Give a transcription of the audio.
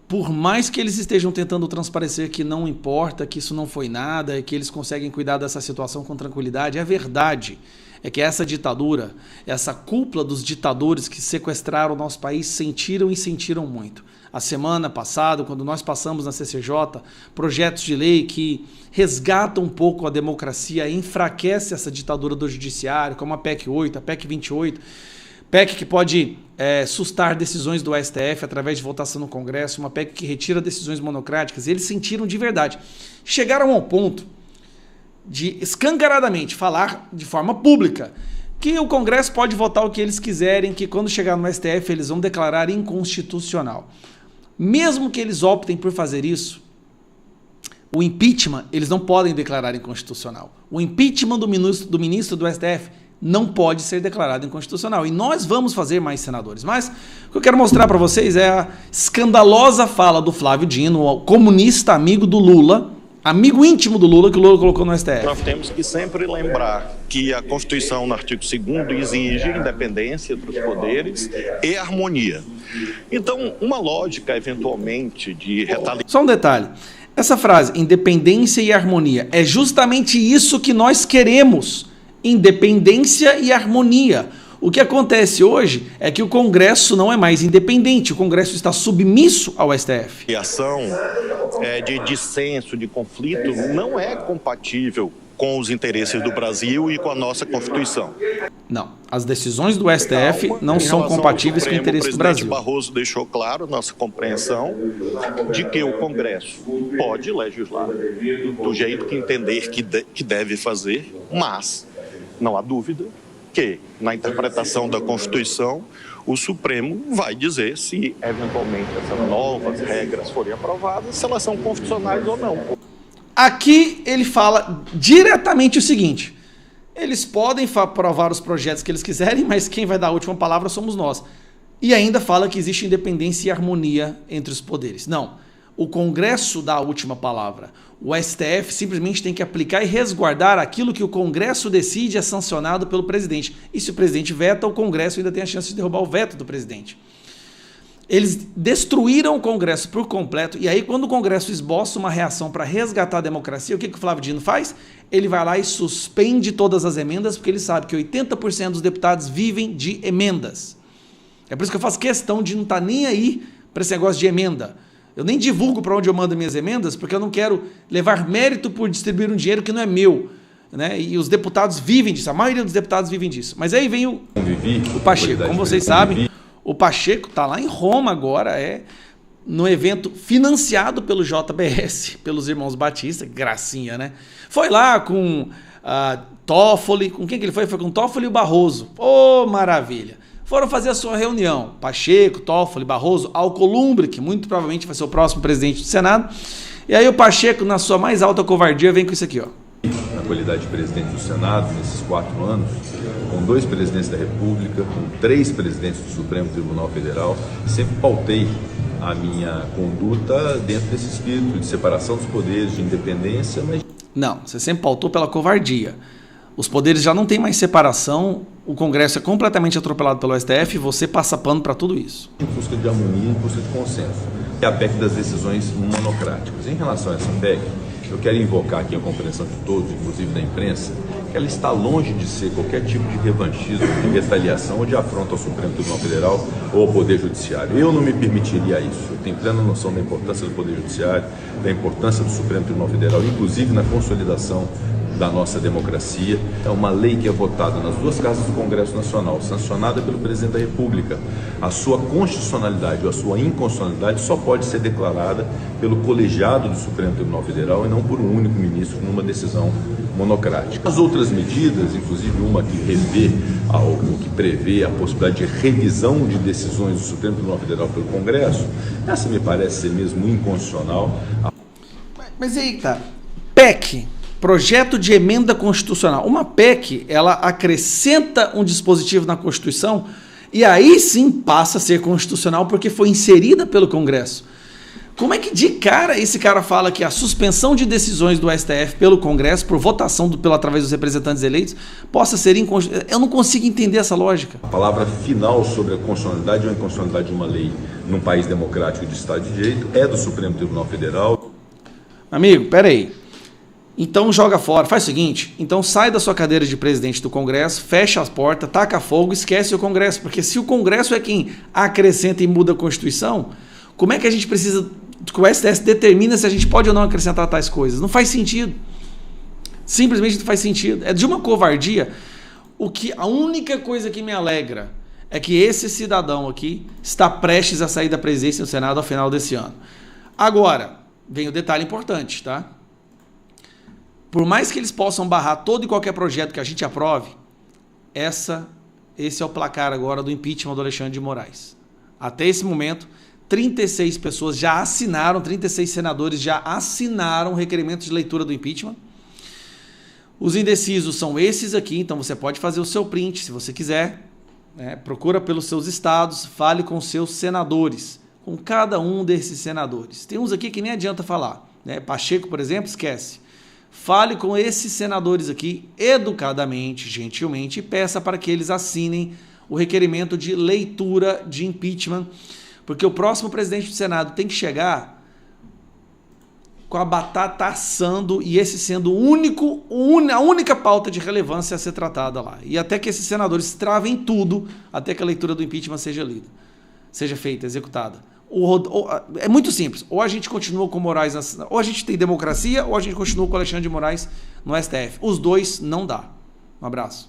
por mais que eles estejam tentando transparecer que não importa, que isso não foi nada, que eles conseguem cuidar dessa situação com tranquilidade, a verdade é que essa ditadura, essa cúpula dos ditadores que sequestraram o nosso país sentiram e sentiram muito. A semana passada, quando nós passamos na CCJ, projetos de lei que resgatam um pouco a democracia, enfraquece essa ditadura do judiciário, como a PEC 8, a PEC 28, PEC que pode sustar decisões do STF através de votação no Congresso, uma PEC que retira decisões monocráticas. Eles sentiram de verdade. Chegaram ao ponto de escancaradamente falar de forma pública que o Congresso pode votar o que eles quiserem, que quando chegar no STF eles vão declarar inconstitucional. Mesmo que eles optem por fazer isso, o impeachment eles não podem declarar inconstitucional. O impeachment do ministro do STF não pode ser declarado inconstitucional. E nós vamos fazer mais senadores. Mas o que eu quero mostrar para vocês é a escandalosa fala do Flávio Dino, o comunista amigo do Lula, amigo íntimo do Lula, que o Lula colocou no STF. Nós temos que sempre lembrar que a Constituição, no artigo 2º, exige independência dos poderes e harmonia. Então, uma lógica, eventualmente, de retaliação... Só um detalhe. Essa frase, independência e harmonia, é justamente isso que nós queremos. Independência e harmonia. O que acontece hoje é que o Congresso não é mais independente, o Congresso está submisso ao STF. A ação de dissenso, de conflito, não é compatível com os interesses do Brasil e com a nossa Constituição. Não, as decisões do STF não são compatíveis com o interesse do Brasil. O presidente Barroso deixou claro nossa compreensão de que o Congresso pode legislar do jeito que entender que deve fazer, mas não há dúvida que, na interpretação da Constituição, o Supremo vai dizer se, eventualmente, essas novas regras forem aprovadas, se elas são constitucionais ou não. Aqui ele fala diretamente o seguinte: eles podem aprovar os projetos que eles quiserem, mas quem vai dar a última palavra somos nós. E ainda fala que existe independência e harmonia entre os poderes. Não, o Congresso dá a última palavra. O STF simplesmente tem que aplicar e resguardar aquilo que o Congresso decide é sancionado pelo presidente. E se o presidente veta, o Congresso ainda tem a chance de derrubar o veto do presidente. Eles destruíram o Congresso por completo, e aí quando o Congresso esboça uma reação para resgatar a democracia, o que o Flávio Dino faz? Ele vai lá e suspende todas as emendas, porque ele sabe que 80% dos deputados vivem de emendas. É por isso que eu faço questão de não estar nem aí para esse negócio de emenda. Eu nem divulgo para onde eu mando minhas emendas, porque eu não quero levar mérito por distribuir um dinheiro que não é meu. Né? E os deputados vivem disso, a maioria dos deputados vivem disso. Mas aí vem o Pacheco, como vocês sabem, o Pacheco está lá em Roma agora, no evento financiado pelo JBS, pelos irmãos Batista, gracinha, né? Foi lá com Toffoli, com quem que ele foi? Foi com Toffoli e o Barroso. Ô, maravilha! Foram fazer a sua reunião, Pacheco, Toffoli, Barroso, Alcolumbre, que muito provavelmente vai ser o próximo presidente do Senado. E aí o Pacheco, na sua mais alta covardia, vem com isso aqui, ó. Na qualidade de presidente do Senado, nesses 4 anos, com 2 presidentes da República, com 3 presidentes do Supremo Tribunal Federal, sempre pautei a minha conduta dentro desse espírito de separação dos poderes, de independência. Mas... Não, você sempre pautou pela covardia. Os poderes já não tem mais separação, o Congresso é completamente atropelado pelo STF e você passa pano para tudo isso. Em busca de harmonia, em busca de consenso. É a PEC das decisões monocráticas. Em relação a essa PEC, eu quero invocar aqui a compreensão de todos, inclusive da imprensa, que ela está longe de ser qualquer tipo de revanchismo, de retaliação ou de afronta ao Supremo Tribunal Federal ou ao Poder Judiciário. Eu não me permitiria isso. Eu tenho plena noção da importância do Poder Judiciário, da importância do Supremo Tribunal Federal, inclusive na consolidação da nossa democracia. É uma lei que é votada nas 2 casas do Congresso Nacional, sancionada pelo Presidente da República. A sua constitucionalidade ou a sua inconstitucionalidade só pode ser declarada pelo colegiado do Supremo Tribunal Federal e não por um único ministro numa decisão monocrática. As outras medidas, inclusive uma que que prevê a possibilidade de revisão de decisões do Supremo Tribunal Federal pelo Congresso, essa me parece ser mesmo inconstitucional. Mas aí, tá, PEC, Projeto de Emenda Constitucional. Uma PEC, ela acrescenta um dispositivo na Constituição e aí sim passa a ser constitucional porque foi inserida pelo Congresso. Como é que de cara esse cara fala que a suspensão de decisões do STF pelo Congresso, por votação através dos representantes eleitos, possa ser inconstitucional? Eu não consigo entender essa lógica. A palavra final sobre a constitucionalidade ou a inconstitucionalidade de uma lei num país democrático de Estado de Direito é do Supremo Tribunal Federal. Amigo, peraí. Então joga fora, faz o seguinte, então sai da sua cadeira de presidente do Congresso, fecha as portas, taca fogo, esquece o Congresso, porque se o Congresso é quem acrescenta e muda a Constituição, como é que a gente precisa que o STF determina se a gente pode ou não acrescentar tais coisas? Não faz sentido. Simplesmente não faz sentido. É de uma covardia. A única coisa que me alegra é que esse cidadão aqui está prestes a sair da presidência do Senado ao final desse ano. Agora, vem o detalhe importante, tá? Por mais que eles possam barrar todo e qualquer projeto que a gente aprove, esse é o placar agora do impeachment do Alexandre de Moraes. Até esse momento, 36 pessoas já assinaram, 36 senadores já assinaram o requerimento de leitura do impeachment. Os indecisos são esses aqui, então você pode fazer o seu print se você quiser. Procura pelos seus estados, fale com seus senadores, com cada um desses senadores. Tem uns aqui que nem adianta falar. Pacheco, por exemplo, esquece. Fale com esses senadores aqui, educadamente, gentilmente, e peça para que eles assinem o requerimento de leitura de impeachment, porque o próximo presidente do Senado tem que chegar com a batata assando e esse sendo a única pauta de relevância a ser tratada lá. E até que esses senadores travem tudo, até que a leitura do impeachment seja lida, seja feita, executada. É muito simples. Ou a gente continua com Moraes, ou a gente tem democracia, ou a gente continua com Alexandre de Moraes no STF. Os dois não dá. Um abraço.